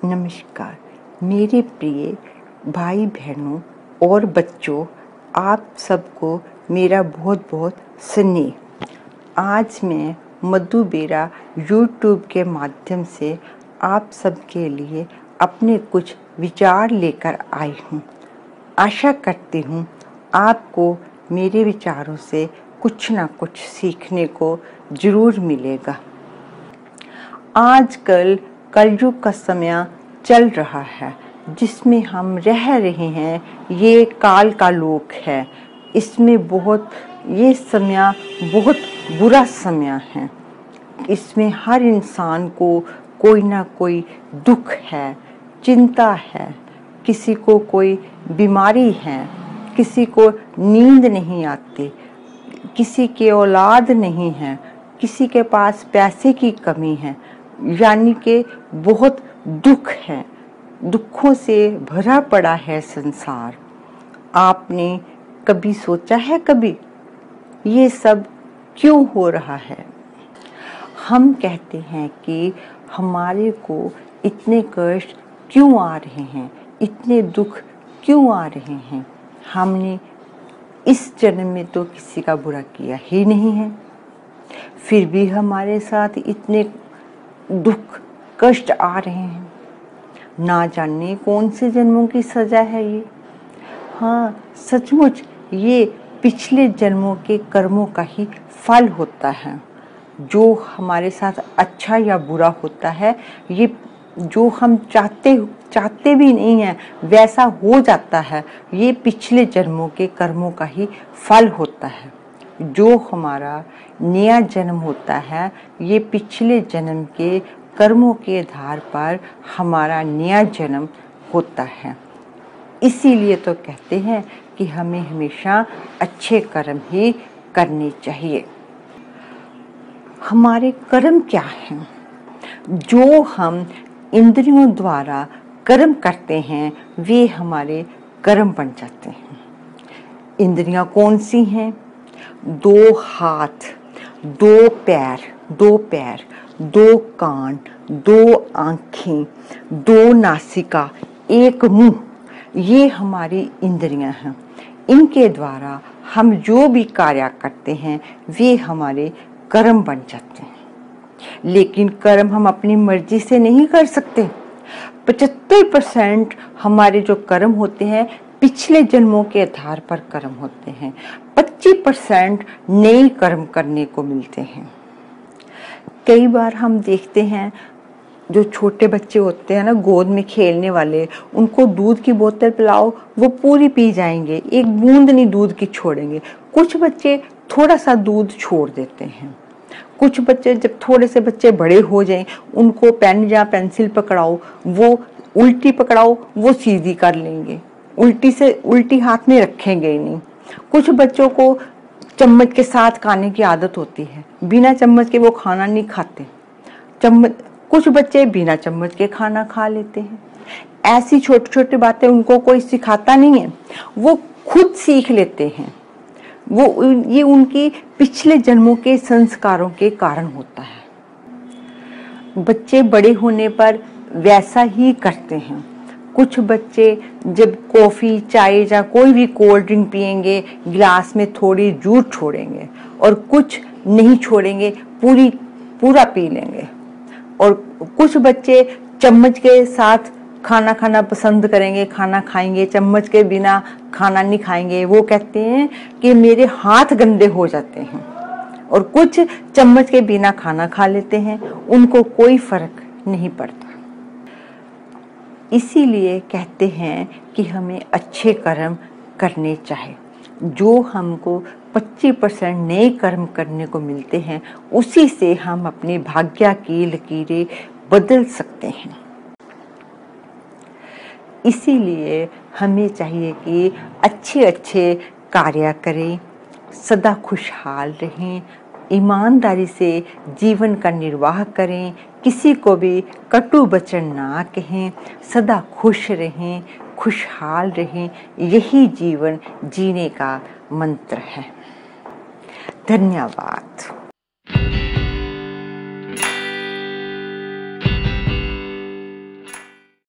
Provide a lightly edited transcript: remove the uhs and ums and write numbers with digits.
नमस्कार मेरे प्रिय भाई बहनों और बच्चों, आप सबको मेरा बहुत बहुत स्नेह। आज मैं मधु बेरा यूट्यूब के माध्यम से आप सबके लिए अपने कुछ विचार लेकर आई हूँ। आशा करती हूँ आपको मेरे विचारों से कुछ ना कुछ सीखने को ज़रूर मिलेगा। आजकल कलयुग का समय चल रहा है जिसमें हम रह रहे हैं। ये काल का लोक है। इसमें ये समय बहुत बुरा समय है। इसमें हर इंसान को कोई ना कोई दुख है, चिंता है, किसी को कोई बीमारी है, किसी को नींद नहीं आती, किसी के औलाद नहीं है, किसी के पास पैसे की कमी है, यानी कि बहुत दुख है। दुखों से भरा पड़ा है संसार। आपने कभी सोचा है ये सब क्यों हो रहा है? हम कहते हैं कि हमारे को इतने कष्ट क्यों आ रहे हैं, इतने दुख क्यों आ रहे हैं। हमने इस जन्म में तो किसी का बुरा किया ही नहीं है, फिर भी हमारे साथ इतने दुख कष्ट आ रहे हैं। ना जाने कौन से जन्मों की सजा है ये। हाँ, सचमुच ये पिछले जन्मों के कर्मों का ही फल होता है। जो हमारे साथ अच्छा या बुरा होता है, ये जो हम चाहते भी नहीं हैं वैसा हो जाता है। ये पिछले जन्मों के कर्मों का ही फल होता है। जो हमारा नया जन्म होता है, ये पिछले जन्म के कर्मों के आधार पर हमारा नया जन्म होता है। इसीलिए तो कहते हैं कि हमें हमेशा अच्छे कर्म ही करने चाहिए। हमारे कर्म क्या हैं? जो हम इंद्रियों द्वारा कर्म करते हैं वे हमारे कर्म बन जाते हैं। इंद्रियां कौन सी हैं? 2 हाथ, 2 पैर, 2 कान, 2 आँखें, 2 नासिका, 1 मुंह, ये हमारी इंद्रियां हैं। इनके द्वारा हम जो भी कार्य करते हैं वे हमारे कर्म बन जाते हैं। लेकिन कर्म हम अपनी मर्जी से नहीं कर सकते। 75% हमारे जो कर्म होते हैं पिछले जन्मों के आधार पर कर्म होते हैं। 25% नए कर्म करने को मिलते हैं। कई बार हम देखते हैं जो छोटे बच्चे होते हैं ना, गोद में खेलने वाले, उनको दूध की बोतल पिलाओ वो पूरी पी जाएंगे, एक बूंद नहीं दूध की छोड़ेंगे। कुछ बच्चे थोड़ा सा दूध छोड़ देते हैं। कुछ बच्चे जब थोड़े से बच्चे बड़े हो जाएं, उनको पेन या पेंसिल पकड़ाओ, वो उल्टी पकड़ाओ वो सीधी कर लेंगे, उल्टी हाथ में रखेंगे ही नहीं। कुछ बच्चों को चम्मच के साथ खाने की आदत होती है, बिना चम्मच के वो खाना नहीं खाते। कुछ बच्चे बिना चम्मच के खाना खा लेते हैं। ऐसी छोटी छोटी बातें उनको कोई सिखाता नहीं है, वो खुद सीख लेते हैं। ये उनकी पिछले जन्मों के संस्कारों के कारण होता है। बच्चे बड़े होने पर वैसा ही करते हैं। कुछ बच्चे जब कॉफ़ी, चाय या कोई भी कोल्ड ड्रिंक पिएंगे, गिलास में थोड़ी जूस छोड़ेंगे, और कुछ नहीं छोड़ेंगे, पूरा पी लेंगे। और कुछ बच्चे चम्मच के साथ खाना खाना पसंद करेंगे, खाना खाएंगे, चम्मच के बिना खाना नहीं खाएंगे। वो कहते हैं कि मेरे हाथ गंदे हो जाते हैं। और कुछ चम्मच के बिना खाना खा लेते हैं, उनको कोई फर्क नहीं पड़ता। इसीलिए कहते हैं कि हमें अच्छे कर्म करने चाहिए। जो हमको 25% नए कर्म करने को मिलते हैं, उसी से हम अपने भाग्य की लकीरें बदल सकते हैं। इसीलिए हमें चाहिए कि अच्छे अच्छे कार्य करें, सदा खुशहाल रहें, ईमानदारी से जीवन का निर्वाह करें, किसी को भी कटु वचन ना कहें, सदा खुश रहें, खुशहाल रहें। यही जीवन जीने का मंत्र है। धन्यवाद।